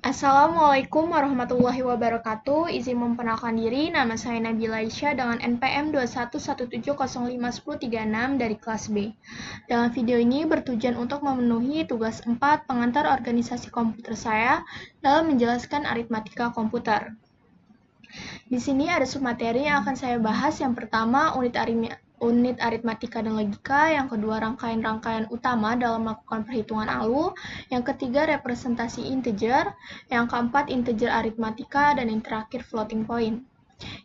Assalamualaikum warahmatullahi wabarakatuh. Izin memperkenalkan diri, nama saya Nabila Aisyah dengan NPM 211705136 dari kelas B. Dalam video ini bertujuan untuk memenuhi tugas 4 pengantar organisasi komputer saya dalam menjelaskan aritmatika komputer. Di sini ada submateri yang akan saya bahas. Yang pertama, unit aritmatika dan logika, yang kedua rangkaian-rangkaian utama dalam melakukan perhitungan ALU, yang ketiga representasi integer, yang keempat integer aritmatika, dan yang terakhir floating point.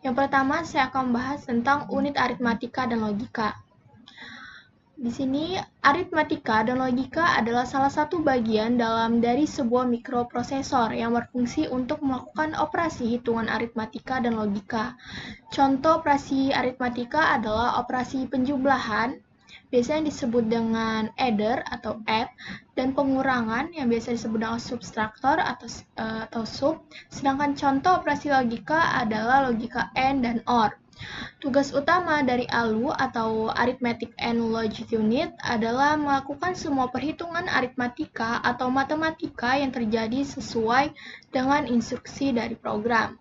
Yang pertama, saya akan membahas tentang unit aritmatika dan logika. Di sini, aritmatika dan logika adalah salah satu bagian dari sebuah mikroprosesor yang berfungsi untuk melakukan operasi hitungan aritmatika dan logika. Contoh operasi aritmatika adalah operasi penjumlahan, biasanya disebut dengan adder atau add, dan pengurangan yang biasa disebut dengan subtraktor atau sub, sedangkan contoh operasi logika adalah logika AND dan OR. Tugas utama dari ALU atau Arithmetic and Logic Unit adalah melakukan semua perhitungan aritmatika atau matematika yang terjadi sesuai dengan instruksi dari program.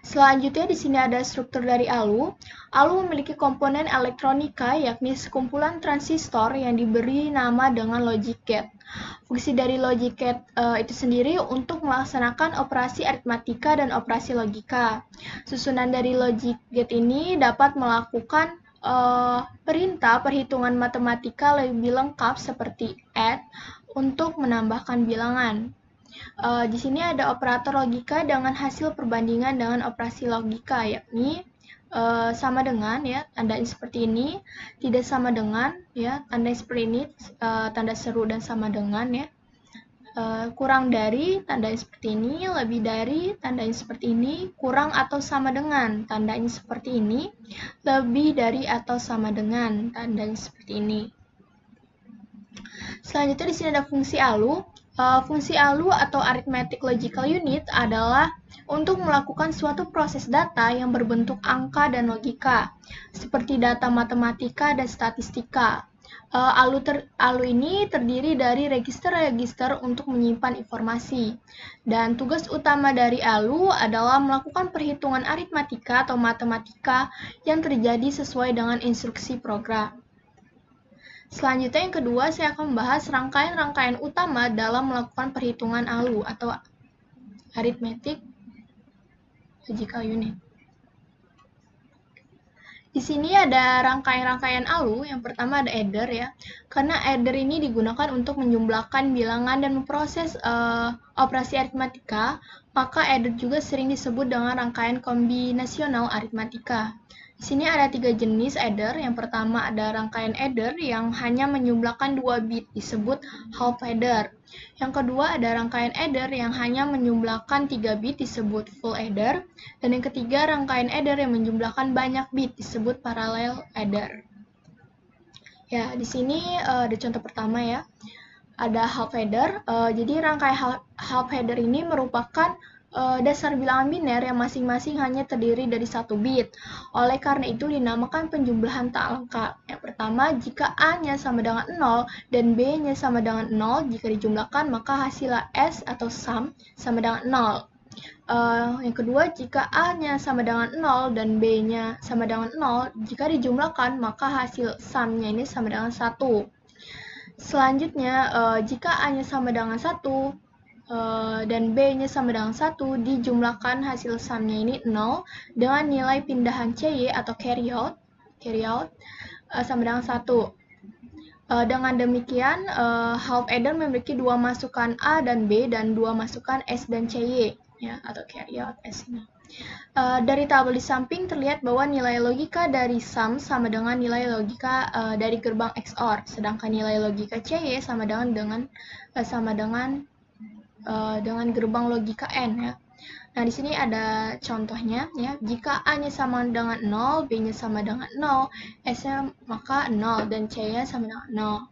Selanjutnya di sini ada struktur dari ALU. ALU memiliki komponen elektronika yakni sekumpulan transistor yang diberi nama dengan logic gate. Fungsi dari logic gate itu sendiri untuk melaksanakan operasi aritmatika dan operasi logika. Susunan dari logic gate ini dapat melakukan perintah perhitungan matematika lebih lengkap seperti add untuk menambahkan bilangan. Di sini ada operator logika dengan hasil perbandingan dengan operasi logika, yakni sama dengan, ya, tandanya seperti ini, tidak sama dengan, ya, tandanya seperti ini, tanda seru dan sama dengan, ya, kurang dari, tandanya seperti ini, lebih dari, tandanya seperti ini, kurang atau sama dengan, tandanya seperti ini, lebih dari atau sama dengan, tandanya seperti ini. Selanjutnya di sini ada fungsi ALU. Fungsi ALU atau Arithmetic Logical Unit adalah untuk melakukan suatu proses data yang berbentuk angka dan logika, seperti data matematika dan statistika. ALU ini terdiri dari register-register untuk menyimpan informasi. Dan tugas utama dari ALU adalah melakukan perhitungan aritmatika atau matematika yang terjadi sesuai dengan instruksi program. Selanjutnya yang kedua, saya akan membahas rangkaian-rangkaian utama dalam melakukan perhitungan ALU atau Arithmetic Logical Unit. Di sini ada rangkaian-rangkaian ALU. Yang pertama ada adder, ya. Karena adder ini digunakan untuk menjumlahkan bilangan dan memproses operasi aritmatika, maka adder juga sering disebut dengan rangkaian kombinasional aritmatika. Di sini ada 3 jenis adder. Yang pertama ada rangkaian adder yang hanya menjumlahkan 2 bit, disebut half adder. Yang kedua ada rangkaian adder yang hanya menjumlahkan 3 bit, disebut full adder. Dan yang ketiga rangkaian adder yang menjumlahkan banyak bit, disebut parallel adder. Ya, di sini ada contoh pertama, ya. Ada half adder. Jadi rangkaian half adder ini merupakan dasar bilangan biner yang masing-masing hanya terdiri dari 1 bit. Oleh karena itu dinamakan penjumlahan tak lengkap. Yang pertama, jika A-nya sama dengan 0 dan B-nya sama dengan 0, jika dijumlahkan maka hasil S atau sum sama dengan 0. Yang kedua, jika A-nya sama dengan 0 dan B-nya sama dengan 0, jika dijumlahkan maka hasil sum-nya ini sama dengan 1. Selanjutnya, jika A-nya sama dengan 1, dan B-nya sama dengan 1, dijumlahkan hasil sum-nya ini 0 dengan nilai pindahan CY atau carry out sama dengan 1. Dengan demikian, half adder memiliki 2 masukan A dan B dan 2 masukan S dan CY, ya, atau carry out S ini. Dari tabel di samping terlihat bahwa nilai logika dari sum sama dengan nilai logika dari gerbang XOR, sedangkan nilai logika CY sama dengan gerbang logika N, ya. Nah, di sini ada contohnya, ya. Jika A-nya sama dengan 0, B-nya sama dengan 0, S-nya maka 0 dan C-nya sama dengan 0.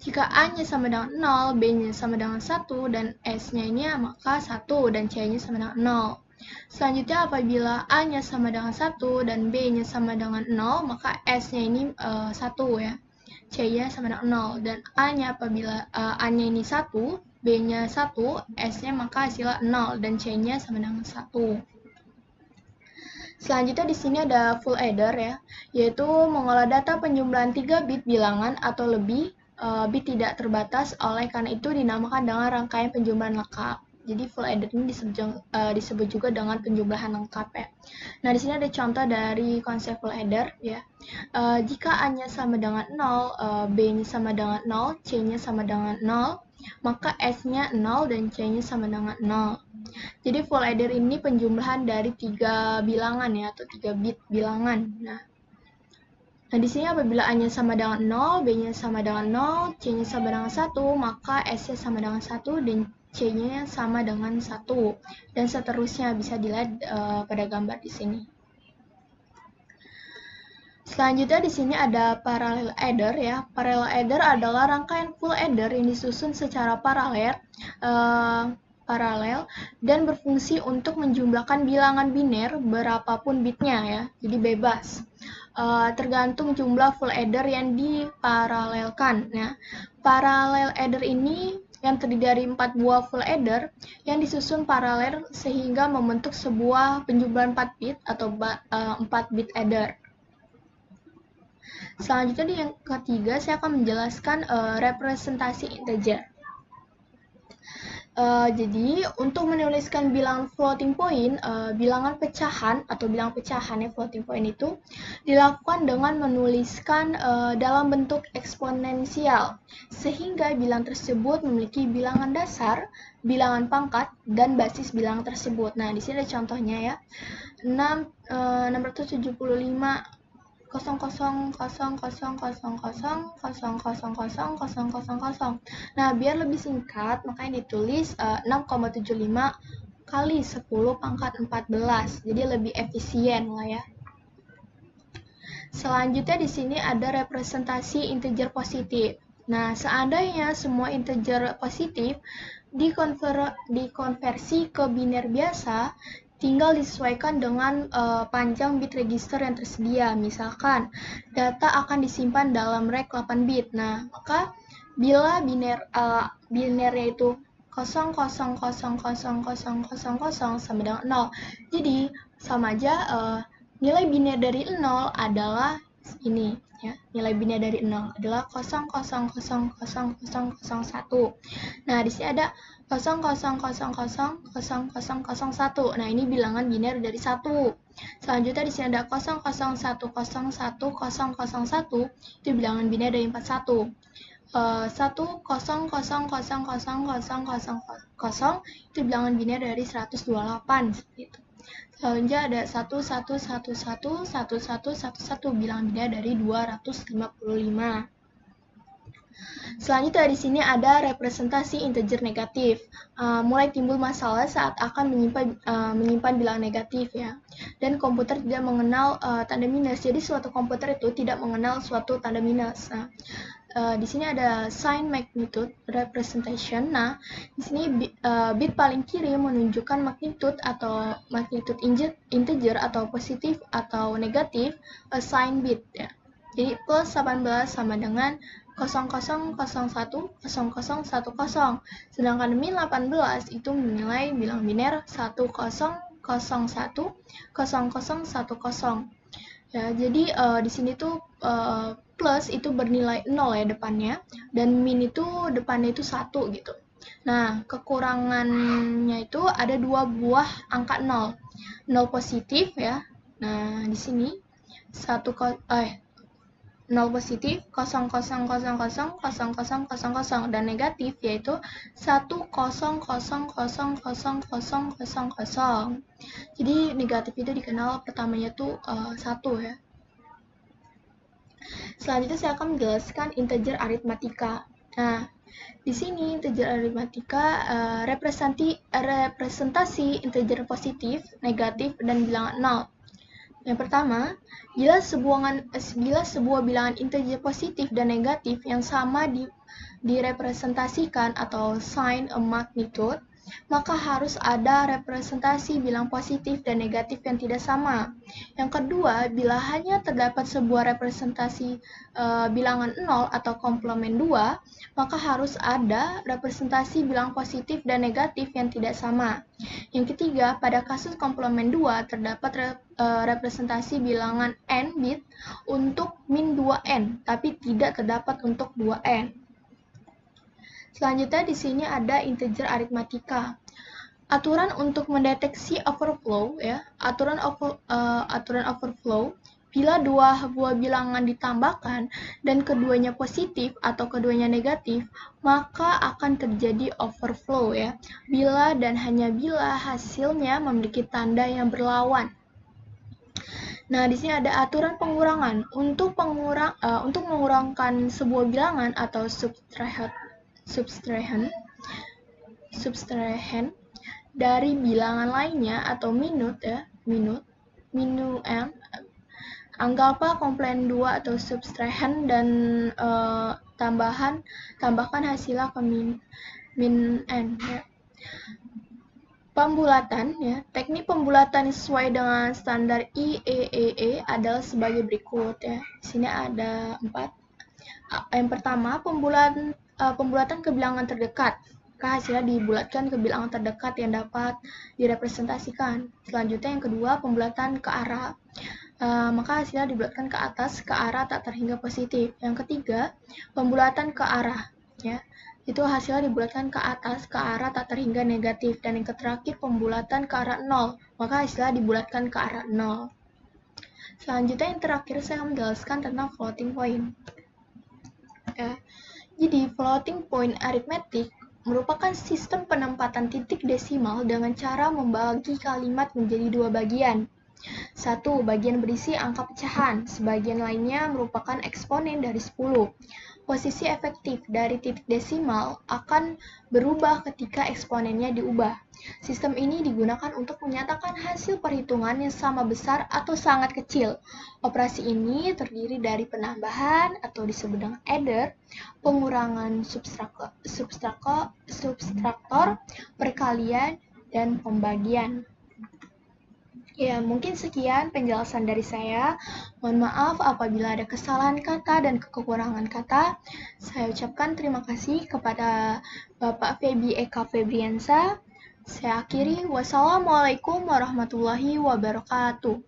Jika A-nya sama dengan 0, B-nya sama dengan 1 dan S-nya ini maka 1 dan C-nya sama dengan 0. Selanjutnya apabila A-nya sama dengan 1 dan B-nya sama dengan 0, maka S-nya ini 1, ya. C-nya sama dengan 0. Dan A-nya apabila A-nya ini 1, B-nya 1, S-nya maka hasilnya 0 dan C-nya sama dengan 1. Selanjutnya di sini ada full adder ya, yaitu mengolah data penjumlahan 3 bit bilangan atau lebih bit tidak terbatas, oleh karena itu dinamakan dengan rangkaian penjumlahan lengkap. Jadi full adder ini disebut juga dengan penjumlahan lengkap ya. Nah, di sini ada contoh dari konsep full adder ya. Jika A-nya sama dengan 0, B-nya sama dengan 0, C-nya sama dengan 0, maka S-nya 0 dan C-nya sama dengan 0. Jadi full adder ini penjumlahan dari 3 bilangan ya, atau 3 bit bilangan. Nah, di sini apabila A-nya sama dengan 0, B-nya sama dengan 0, C-nya sama dengan 1, maka S-nya sama dengan 1 dan C-nya sama dengan 1. Dan seterusnya bisa dilihat pada gambar di sini. Selanjutnya di sini ada parallel adder ya. Parallel adder adalah rangkaian full adder yang disusun secara paralel dan berfungsi untuk menjumlahkan bilangan biner berapapun bitnya ya. Jadi bebas. Tergantung jumlah full adder yang diparalelkan. Nah, parallel adder ini yang terdiri dari 4 buah full adder yang disusun paralel sehingga membentuk sebuah penjumlahan 4 bit atau 4 bit adder. Selanjutnya di yang ketiga saya akan menjelaskan representasi integer. Jadi untuk menuliskan bilangan floating point, bilangan pecahan atau bilangan pecahan ya, floating point itu dilakukan dengan menuliskan dalam bentuk eksponensial, sehingga bilangan tersebut memiliki bilangan dasar, bilangan pangkat, dan basis bilangan tersebut. Nah, di sini ada contohnya ya. 675 0,000000000. Nah, biar lebih singkat, makanya ditulis 6,75 kali 10 pangkat 14. Jadi lebih efisien lah ya. Selanjutnya di sini ada representasi integer positif. Nah, seandainya semua integer positif dikonversi ke biner biasa, tinggal disesuaikan dengan panjang bit register yang tersedia. Misalkan, data akan disimpan dalam rek 8 bit. Nah, maka bila binernya itu 0,0000000 sama dengan 0. Jadi, sama aja nilai biner dari 0 adalah ini ya. Nilai biner dari 0 adalah 0,0000001. Nah, di sini ada 0,0000001. Nah, ini bilangan biner dari 1. Selanjutnya di sini ada 0,0100101. Itu bilangan biner dari 41. 1,0000000 itu bilangan biner dari 128 seperti itu. Selanjutnya ada 11111111 bilangan biner dari 255. Selanjutnya di sini ada representasi integer negatif. Mulai timbul masalah saat akan menyimpan bilangan negatif ya. Dan komputer tidak mengenal tanda minus. Jadi suatu komputer itu tidak mengenal suatu tanda minus. Nah, di sini ada sign magnitude representation. Nah, di sini bit paling kiri menunjukkan magnitude atau magnitude integer atau positif atau negatif sign bit ya. Jadi plus 18 sama dengan 0001 0010. Sedangkan min 18 itu menilai bilangan biner 1001 0010. Ya, jadi di sini tuh plus itu bernilai 0 ya depannya, dan min itu depannya itu 1 gitu. Nah, kekurangannya itu ada 2 buah angka 0. 0 positif ya. Nah, di sini 0 positif 00000000 dan negatif yaitu 10000000. Jadi negatif itu dikenal pertamanya tuh 1 ya. Selanjutnya saya akan menjelaskan integer aritmatika. Nah, di sini integer aritmatika representasi integer positif, negatif, dan bilangan 0. Yang pertama, bila sebuah bilangan integer positif dan negatif yang sama direpresentasikan atau sign a magnitude, maka harus ada representasi bilang positif dan negatif yang tidak sama. Yang kedua, bila hanya terdapat sebuah representasi bilangan 0 atau komplement 2, maka harus ada representasi bilang positif dan negatif yang tidak sama. Yang ketiga, pada kasus komplement 2 terdapat representasi bilangan n bit untuk min 2n, tapi tidak terdapat untuk 2n. Selanjutnya di sini ada integer aritmatika. Aturan untuk mendeteksi overflow ya, aturan overflow bila dua buah bilangan ditambahkan dan keduanya positif atau keduanya negatif, maka akan terjadi overflow ya. Bila dan hanya bila hasilnya memiliki tanda yang berlawan. Nah, di sini ada aturan pengurangan. Untuk mengurangkan sebuah bilangan atau subtrahend dari bilangan lainnya atau minus, anggaplah komplement 2 atau subtrahend dan tambahkan hasilnya ke min n ya. Pembulatan ya. Teknik pembulatan sesuai dengan standar IEEE adalah sebagai berikut ya. Di sini ada 4. Yang pertama, pembulatan ke bilangan terdekat. Maka hasilnya dibulatkan ke bilangan terdekat yang dapat direpresentasikan. Selanjutnya yang kedua, pembulatan ke arah. Maka hasilnya dibulatkan ke atas ke arah tak terhingga positif. Yang ketiga, pembulatan ke arah ya. Itu hasilnya dibulatkan ke atas ke arah tak terhingga negatif. Dan yang terakhir, pembulatan ke arah 0. Maka hasilnya dibulatkan ke arah 0. Selanjutnya yang terakhir saya menjelaskan tentang floating point. Jadi floating point arithmetic merupakan sistem penempatan titik desimal dengan cara membagi kalimat menjadi dua bagian. Satu, bagian berisi angka pecahan, sebagian lainnya merupakan eksponen dari 10. Posisi efektif dari titik desimal akan berubah ketika eksponennya diubah. Sistem ini digunakan untuk menyatakan hasil perhitungan yang sama besar atau sangat kecil. Operasi ini terdiri dari penambahan atau disebut dengan adder, pengurangan subtraktor, perkalian, dan pembagian. Ya, mungkin sekian penjelasan dari saya. Mohon maaf apabila ada kesalahan kata dan kekurangan kata. Saya ucapkan terima kasih kepada Bapak Febi Eka Febriansa. Saya akhiri. Wassalamualaikum warahmatullahi wabarakatuh.